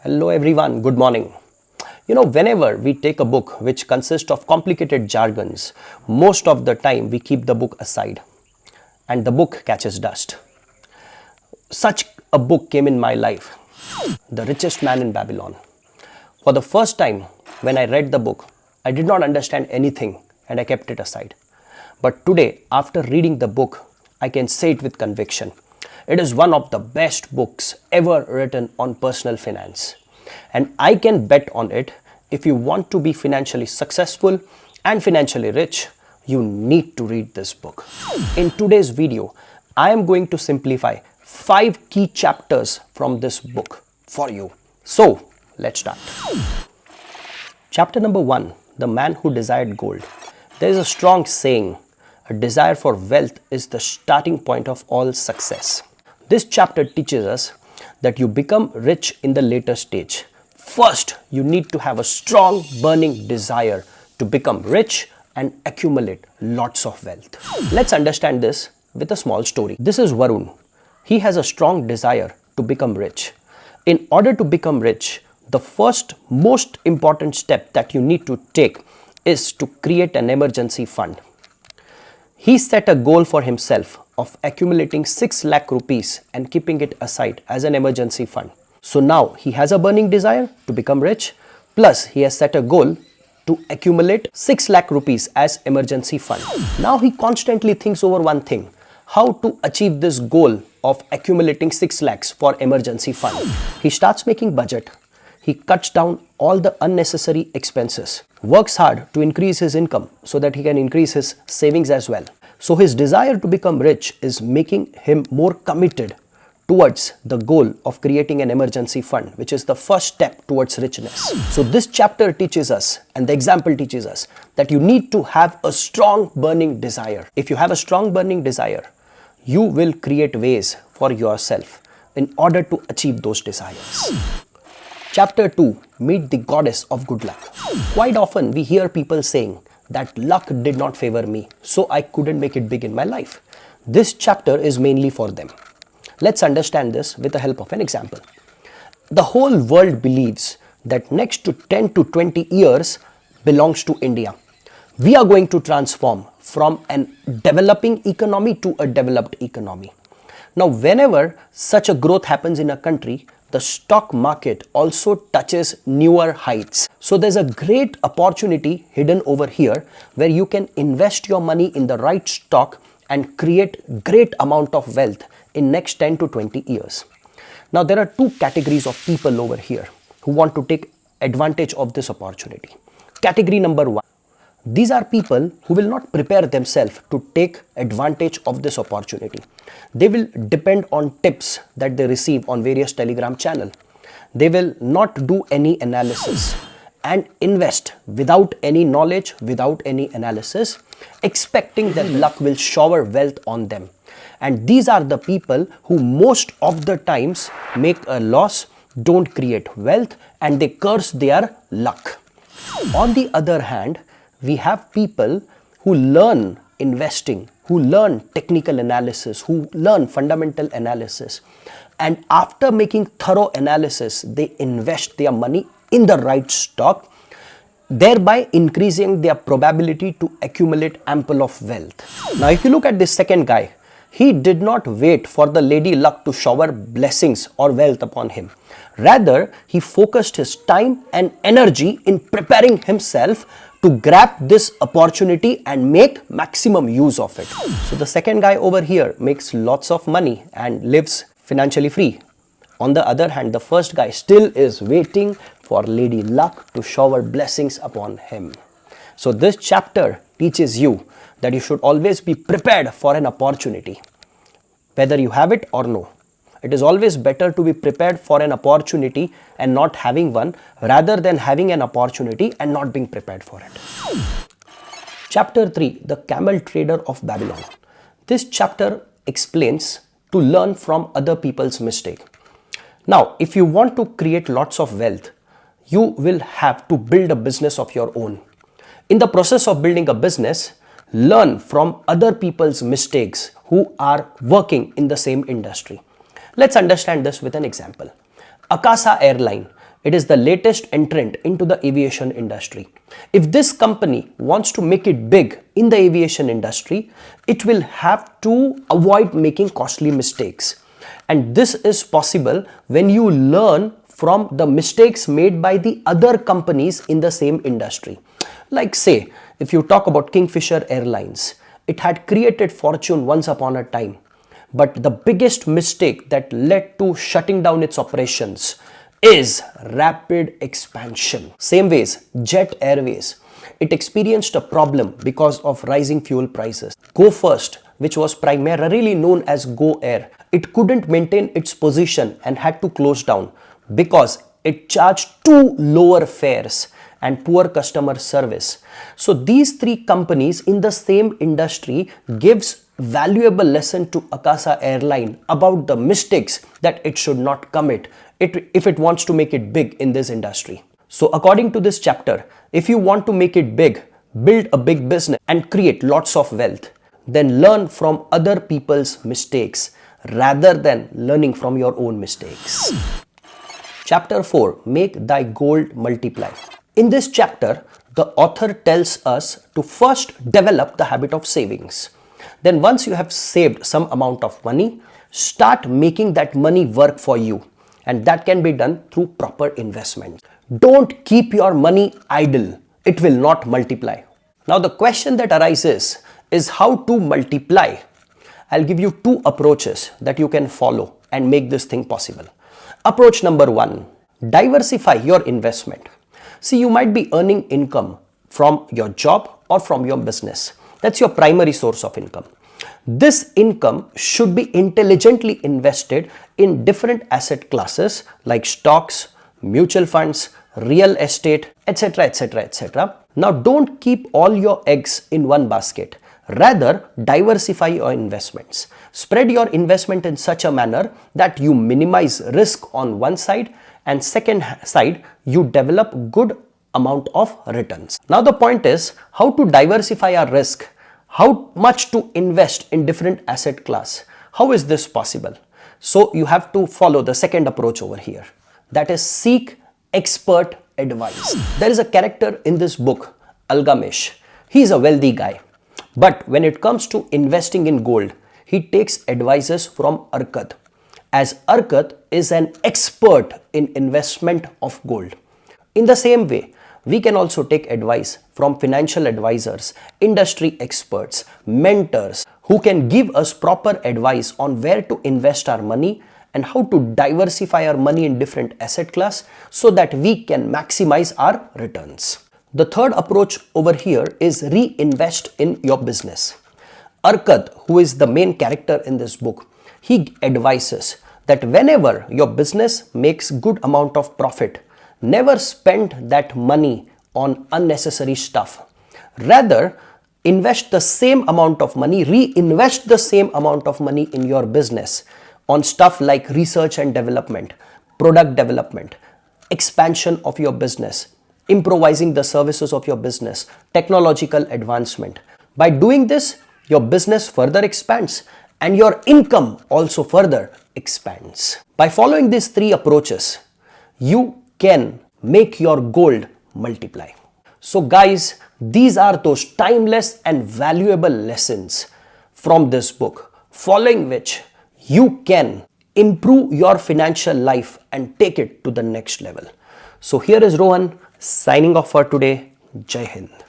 Hello everyone, good morning. Whenever we take a book which consists of complicated jargons, most of the time we keep the book aside and the book catches dust. Such a book came in my life, The Richest Man in Babylon. For the first time when I read the book, I did not understand anything and I kept it aside. But today, after reading the book, I can say it with conviction. It is one of the best books ever written on personal finance. And I can bet on it. If you want to be financially successful and financially rich, you need to read this book. In today's video, I am going to simplify 5 key chapters from this book for you. So, let's start. Chapter number 1, The Man Who Desired Gold. There is a strong saying, a desire for wealth is the starting point of all success. This chapter teaches us that you become rich in the later stage. First, you need to have a strong burning desire to become rich and accumulate lots of wealth. Let's understand this with a small story. This is Varun. He has a strong desire to become rich. In order to become rich, the first most important step that you need to take is to create an emergency fund. He set a goal for himself of accumulating 6 lakh rupees and keeping it aside as an emergency fund. So now he has a burning desire to become rich, plus he has set a goal to accumulate 6 lakh rupees as emergency fund. Now he constantly thinks over one thing, how to achieve this goal of accumulating 6 lakhs for emergency fund. He starts making budget. He cuts down all the unnecessary expenses, works hard to increase his income so that he can increase his savings as well. So his desire to become rich is making him more committed towards the goal of creating an emergency fund, which is the first step towards richness. So this chapter teaches us, and the example teaches us, that you need to have a strong burning desire. If you have a strong burning desire, you will create ways for yourself in order to achieve those desires. Chapter 2, Meet the Goddess of Good Luck. Quite often we hear people saying that luck did not favor me, so I couldn't make it big in my life. This chapter is mainly for them. Let's understand this with the help of an example. The whole world believes that next to 10 to 20 years belongs to India. We are going to transform from a developing economy to a developed economy. Now, whenever such a growth happens in a country, the stock market also touches newer heights. So there's a great opportunity hidden over here where you can invest your money in the right stock and create great amount of wealth in next 10 to 20 years. Now there are 2 categories of people over here who want to take advantage of this opportunity. Category number 1. These are people who will not prepare themselves to take advantage of this opportunity. They will depend on tips that they receive on various Telegram channels. They will not do any analysis and invest without any knowledge, without any analysis, expecting that luck will shower wealth on them. And these are the people who most of the times make a loss, don't create wealth, and they curse their luck. On the other hand, we have people who learn investing, who learn technical analysis, who learn fundamental analysis. And after making thorough analysis, they invest their money in the right stock, thereby increasing their probability to accumulate ample of wealth. Now, if you look at this second guy, he did not wait for the lady luck to shower blessings or wealth upon him. Rather, he focused his time and energy in preparing himself to grab this opportunity and make maximum use of it. So the second guy over here makes lots of money and lives financially free. On the other hand, the first guy still is waiting for Lady Luck to shower blessings upon him. So this chapter teaches you that you should always be prepared for an opportunity, whether you have it or no. It is always better to be prepared for an opportunity and not having one, rather than having an opportunity and not being prepared for it. Chapter 3, The Camel Trader of Babylon. This chapter explains to learn from other people's mistake. Now, if you want to create lots of wealth, you will have to build a business of your own. In the process of building a business, learn from other people's mistakes who are working in the same industry. Let's understand this with an example. Akasa Airline It is the latest entrant into the aviation industry. If this company wants to make it big in the aviation industry, it will have to avoid making costly mistakes. And this is possible when you learn from the mistakes made by the other companies in the same industry. Like say, if you talk about Kingfisher Airlines, it had created fortune once upon a time. But the biggest mistake that led to shutting down its operations is rapid expansion. Same ways, Jet Airways, it experienced a problem because of rising fuel prices. Go First, which was primarily known as Go Air, it couldn't maintain its position and had to close down because it charged too lower fares and poor customer service. So these three companies in the same industry gives valuable lesson to Akasa Airline about the mistakes that it should not commit if it wants to make it big in this industry. So according to this chapter, if you want to make it big, build a big business and create lots of wealth, then learn from other people's mistakes rather than learning from your own mistakes. Chapter 4, Make Thy Gold Multiply. In this chapter, the author tells us to first develop the habit of savings. Then once you have saved some amount of money, start making that money work for you. And that can be done through proper investment. Don't keep your money idle. It will not multiply. Now the question that arises is how to multiply. I'll give you two approaches that you can follow and make this thing possible. Approach number 1, diversify your investment. See, you might be earning income from your job or from your business. That's your primary source of income. This income should be intelligently invested in different asset classes like stocks, mutual funds, real estate, etc., etc., etc. Now don't keep all your eggs in one basket. Rather, diversify your investments. Spread your investment in such a manner that you minimize risk on one side and second side, you develop good amount of returns. Now the point is how to diversify our risk. How much to invest in different asset class? How is this possible? So you have to follow the second approach over here. That is seek expert advice. There is a character in this book, Algamesh. He is a wealthy guy. But when it comes to investing in gold, he takes advices from Arkad, as Arkad is an expert in investment of gold. In the same way, we can also take advice from financial advisors, industry experts, mentors who can give us proper advice on where to invest our money and how to diversify our money in different asset class so that we can maximize our returns. The third approach over here is reinvest in your business. Arkad, who is the main character in this book, he advises that whenever your business makes good amount of profit, never spend that money on unnecessary stuff. Rather, invest the same amount of money, reinvest the same amount of money in your business on stuff like research and development, product development, expansion of your business, improvising the services of your business, technological advancement. By doing this, your business further expands and your income also further expands. By following these three approaches, you can make your gold multiply. So guys, these are those timeless and valuable lessons from this book, following which you can improve your financial life and take it to the next level. So here is Rohan signing off for today. Jai Hind.